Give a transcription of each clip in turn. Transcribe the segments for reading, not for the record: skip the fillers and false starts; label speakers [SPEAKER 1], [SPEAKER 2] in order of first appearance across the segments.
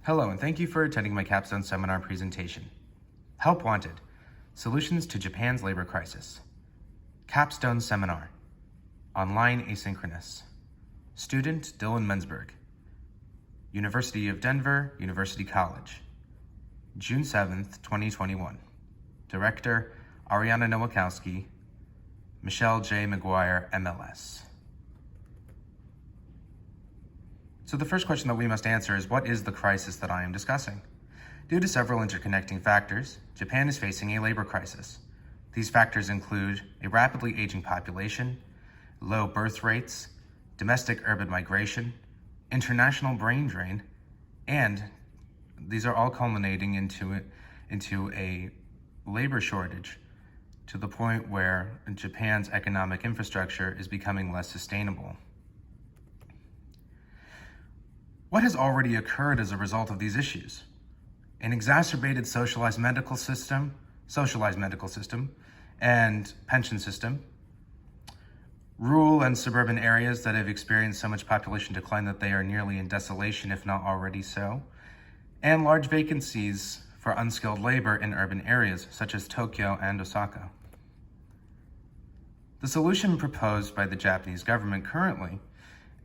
[SPEAKER 1] Hello, and thank you for attending my Capstone seminar presentation. Help Wanted, Solutions to Japan's Labor Crisis. Capstone Seminar, Online Asynchronous. Student Dylan Mensberg. University of Denver, University College. June 7th, 2021. Director, Ariana Nowakowski. Michelle J. McGuire, MLS. So the first question that we must answer is, what is the crisis that I am discussing? Due to several interconnecting factors, Japan is facing a labor crisis. These factors include a rapidly aging population, low birth rates, domestic urban migration, international brain drain, and these are all culminating into a labor shortage to the point where Japan's economic infrastructure is becoming less sustainable. What has already occurred as a result of these issues? An exacerbated socialized medical system, and pension system, rural and suburban areas that have experienced so much population decline that they are nearly in desolation, if not already so, and large vacancies for unskilled labor in urban areas such as Tokyo and Osaka. The solution proposed by the Japanese government currently,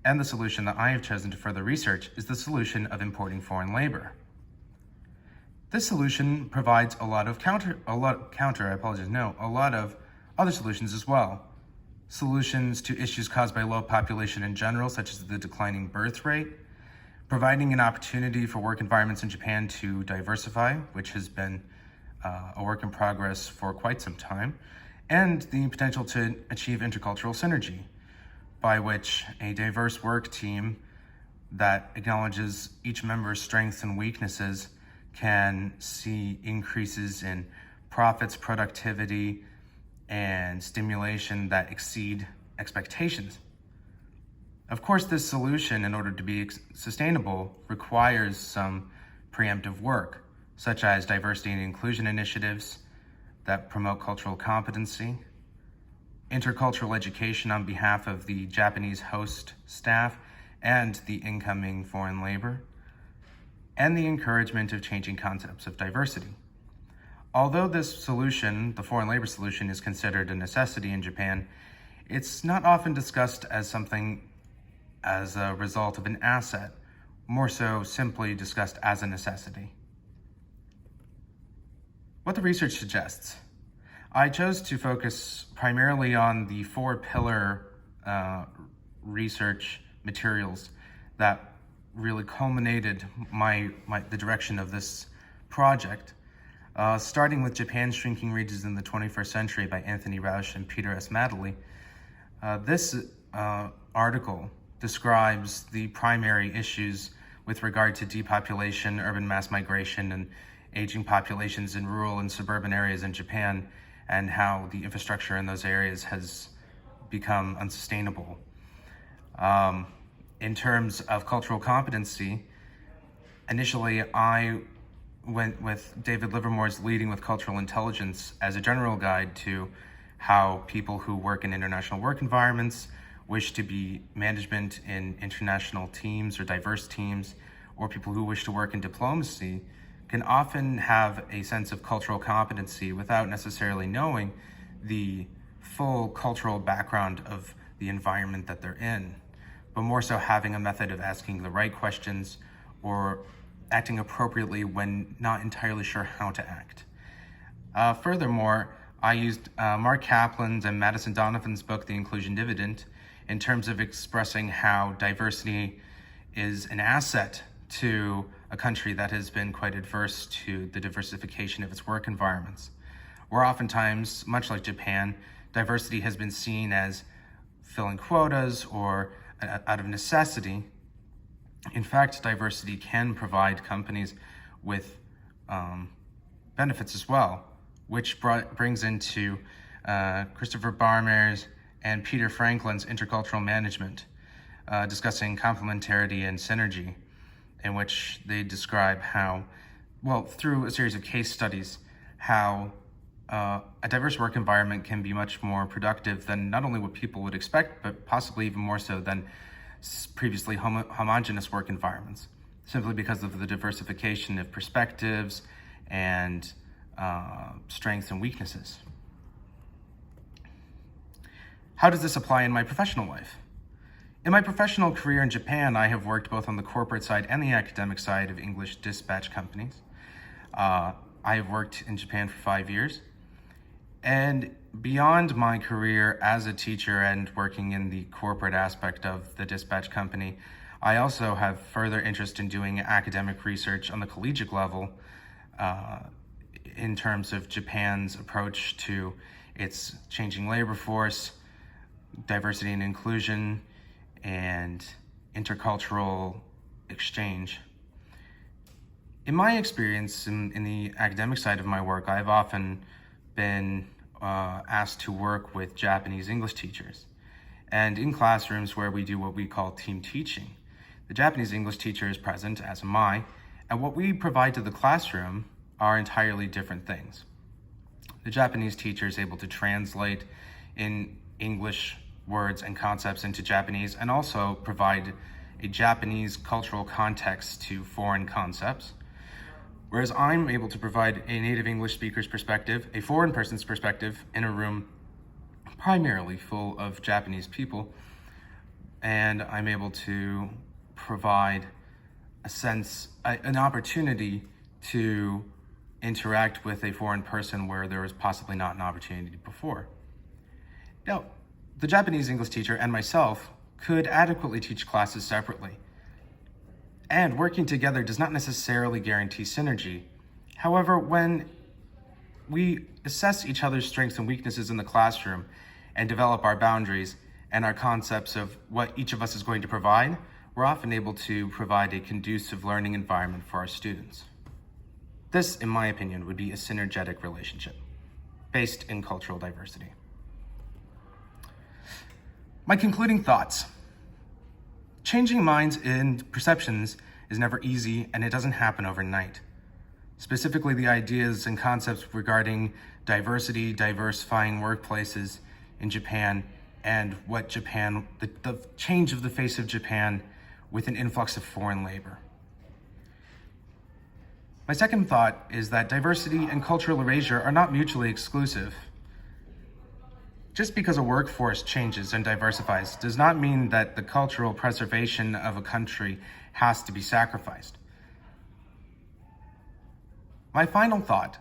[SPEAKER 1] and the solution that I have chosen to further research, is the solution of importing foreign labor. This solution provides a lot of other solutions as well. Solutions to issues caused by low population in general, such as the declining birth rate, providing an opportunity for work environments in Japan to diversify, which has been a work in progress for quite some time, and the potential to achieve intercultural synergy, by which a diverse work team that acknowledges each member's strengths and weaknesses can see increases in profits, productivity, and stimulation that exceed expectations. Of course, this solution, in order to be sustainable, requires some preemptive work, such as diversity and inclusion initiatives that promote cultural competency, intercultural education on behalf of the Japanese host staff and the incoming foreign labor, and the encouragement of changing concepts of diversity. Although this solution, the foreign labor solution, is considered a necessity in Japan, it's not often discussed as something as a result of an asset, more so simply discussed as a necessity. What the research suggests. I chose to focus primarily on the 4-pillar research materials that really culminated the direction of this project, starting with Japan's Shrinking Regions in the 21st Century by Anthony Rausch and Peter S. Madeley. This article describes the primary issues with regard to depopulation, urban mass migration, and aging populations in rural and suburban areas in Japan, and how the infrastructure in those areas has become unsustainable. In terms of cultural competency, initially I went with David Livermore's Leading with Cultural Intelligence as a general guide to how people who work in international work environments, wish to be management in international teams or diverse teams, or people who wish to work in diplomacy, can often have a sense of cultural competency without necessarily knowing the full cultural background of the environment that they're in, but more so having a method of asking the right questions or acting appropriately when not entirely sure how to act. Furthermore, I used Mark Kaplan's and Madison Donovan's book, The Inclusion Dividend, in terms of expressing how diversity is an asset to a country that has been quite adverse to the diversification of its work environments, where oftentimes, much like Japan, diversity has been seen as filling quotas or out of necessity. In fact, diversity can provide companies with benefits as well, which brings into Christopher Barmer's and Peter Franklin's Intercultural Management, discussing complementarity and synergy, in which they describe how, through a series of case studies, how a diverse work environment can be much more productive than not only what people would expect, but possibly even more so than previously homogeneous work environments. simply because of the diversification of perspectives and strengths and weaknesses. How does this apply in my professional life? In my professional career in Japan, I have worked both on the corporate side and the academic side of English dispatch companies. I have worked in Japan for 5 years. And beyond my career as a teacher and working in the corporate aspect of the dispatch company, I also have further interest in doing academic research on the collegiate level in terms of Japan's approach to its changing labor force, diversity and inclusion, and intercultural exchange. In my experience in the academic side of my work, I've often been asked to work with Japanese English teachers. And in classrooms where we do what we call team teaching, the Japanese English teacher is present, as am I, and what we provide to the classroom are entirely different things. The Japanese teacher is able to translate in English words and concepts into Japanese and also provide a Japanese cultural context to foreign concepts. Whereas I'm able to provide a native English speaker's perspective, a foreign person's perspective in a room primarily full of Japanese people, and I'm able to provide an opportunity to interact with a foreign person where there was possibly not an opportunity before. Now, the Japanese English teacher and myself could adequately teach classes separately. And working together does not necessarily guarantee synergy. However, when we assess each other's strengths and weaknesses in the classroom and develop our boundaries and our concepts of what each of us is going to provide, we're often able to provide a conducive learning environment for our students. This, in my opinion, would be a synergetic relationship based in cultural diversity. My concluding thoughts. Changing minds and perceptions is never easy, and it doesn't happen overnight. Specifically, the ideas and concepts regarding diversity, diversifying workplaces in Japan, and what Japan, the change of the face of Japan with an influx of foreign labor. My second thought is that diversity and cultural erasure are not mutually exclusive. Just because a workforce changes and diversifies does not mean that the cultural preservation of a country has to be sacrificed. My final thought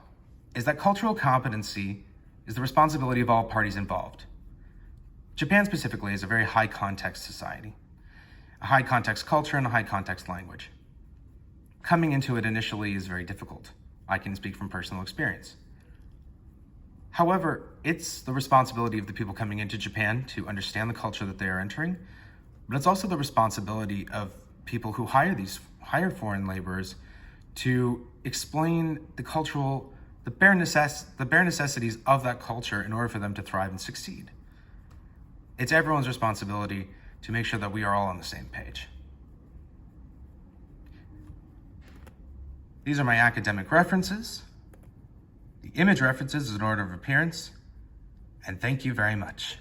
[SPEAKER 1] is that cultural competency is the responsibility of all parties involved. Japan specifically is a very high context society, a high context culture and a high context language. Coming into it initially is very difficult. I can speak from personal experience. However, it's the responsibility of the people coming into Japan to understand the culture that they are entering, but it's also the responsibility of people who hire foreign laborers to explain the bare necessities of that culture in order for them to thrive and succeed. It's everyone's responsibility to make sure that we are all on the same page. These are my academic references. The image references is in order of appearance, and thank you very much.